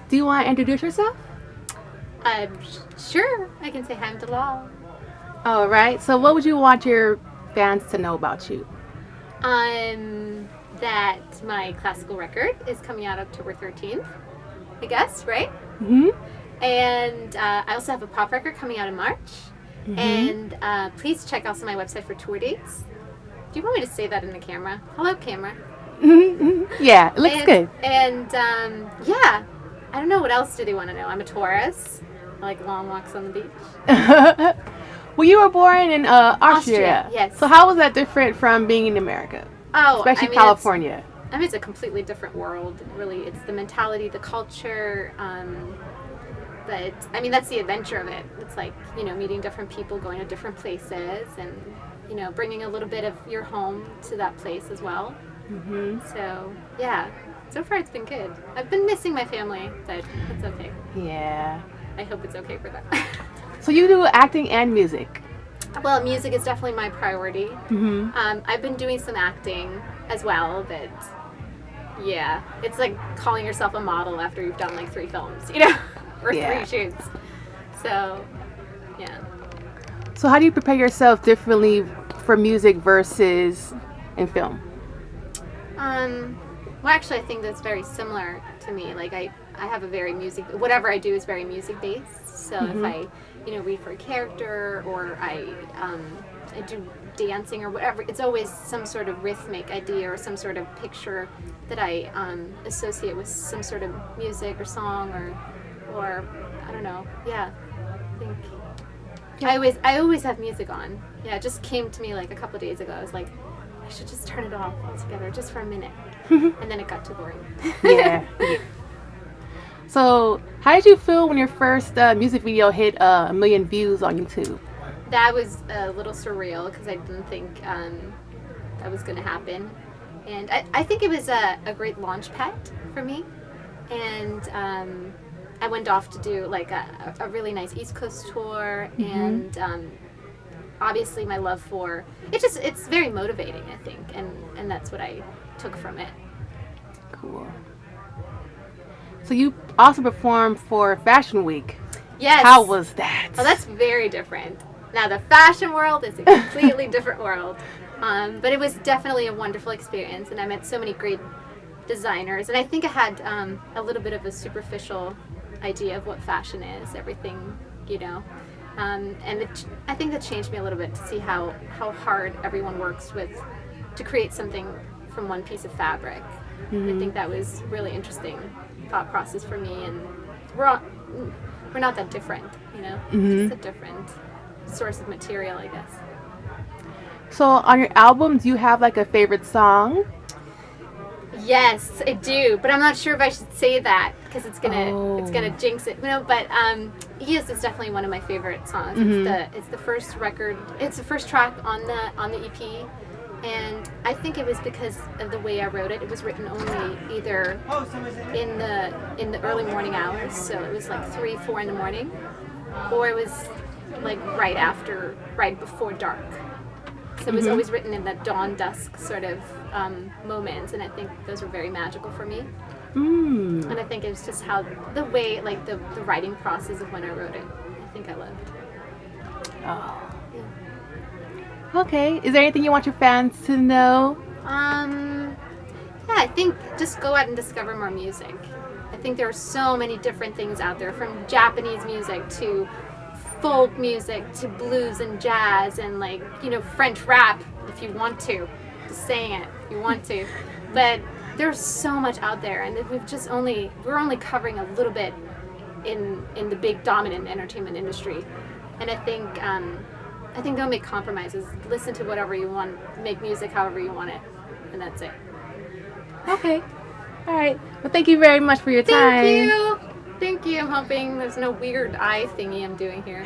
Do you want to introduce yourself? Sure. I can say hi, I'm Dalal. All right. So what would you want your fans to know about you? That my classical record is coming out October 13th, I guess, right? Mm-hmm. And I also have a pop record coming out in March. Mm-hmm. And please check also my website for tour dates. Do you want me to say that in the camera? Hello, camera. Mm-hmm. Yeah, it looks good. And yeah, I don't know, what else do they want to know? I'm a Taurus. I like long walks on the beach. Well, you were born in Austria. Yes. So how was that different from being in America? Oh, especially California. It's a completely different world. Really, it's the mentality, the culture. But I mean, that's the adventure of it. It's like, you know, meeting different people, going to different places, and, you know, bringing a little bit of your home to that place as well. Mm-hmm. So yeah, so far it's been good. I've been missing my family, but it's okay. Yeah. I hope it's okay for them. So you do acting and music. Well, music is definitely my priority. Mm-hmm. I've been doing some acting as well, but yeah, it's like calling yourself a model after you've done like 3 films, you know, or 3 shoots. So, yeah. So how do you prepare yourself differently for music versus in film? Well, actually, I think that's very similar to me. Like, I have a very whatever I do is very music based. So Mm-hmm. if I, you know, read for a character, or I do dancing or whatever, it's always some sort of rhythmic idea or some sort of picture that I associate with some sort of music or song or I don't know. Yeah, I think I always have music on. Yeah, it just came to me like a couple of days ago. I was like, I should just turn it off altogether just for a minute, and then it got too boring. Yeah. So, how did you feel when your first music video hit 1 million views on YouTube? That was a little surreal because I didn't think that was going to happen. And I think it was a great launch pad for me. And I went off to do like a really nice East Coast tour. Mm-hmm. And obviously my love for it's very motivating, I think. And that's what I took from it. Cool. So you also performed for Fashion Week. Yes. How was that? Well, that's very different. Now, the fashion world is a completely different world. But it was definitely a wonderful experience, and I met so many great designers. And I think I had a little bit of a superficial idea of what fashion is, everything, you know. I think that changed me a little bit to see how hard everyone works to create something from one piece of fabric. Mm-hmm. I think that was really interesting thought process for me, and we're not that different, you know. Mm-hmm. Just a different source of material, I guess. So on your album, do you have like a favorite song? Yes, I do, but I'm not sure if I should say that because it's gonna jinx it, you know. But yes, it's definitely one of my favorite songs. Mm-hmm. It's the first record. It's the first track on the EP. And I think it was because of the way I wrote it. It was written only either in the early morning hours, so it was like 3-4 in the morning, or it was like right before dark. So it was always written in the dawn dusk sort of moments, and I think those were very magical for me. Mm. And I think it was just how the way, like the writing process of when I wrote it, I think I loved. Oh. Okay. Is there anything you want your fans to know? Yeah, I think just go out and discover more music. I think there are so many different things out there, from Japanese music to folk music to blues and jazz and, like, you know, French rap if you want to. Just saying it if you want to. But there's so much out there, and we're only covering a little bit in the big dominant entertainment industry. And I think don't make compromises. Listen to whatever you want. Make music however you want it, and that's it. Okay. All right. Well, thank you very much for your time. Thank you. I'm hoping there's no weird eye thingy I'm doing here.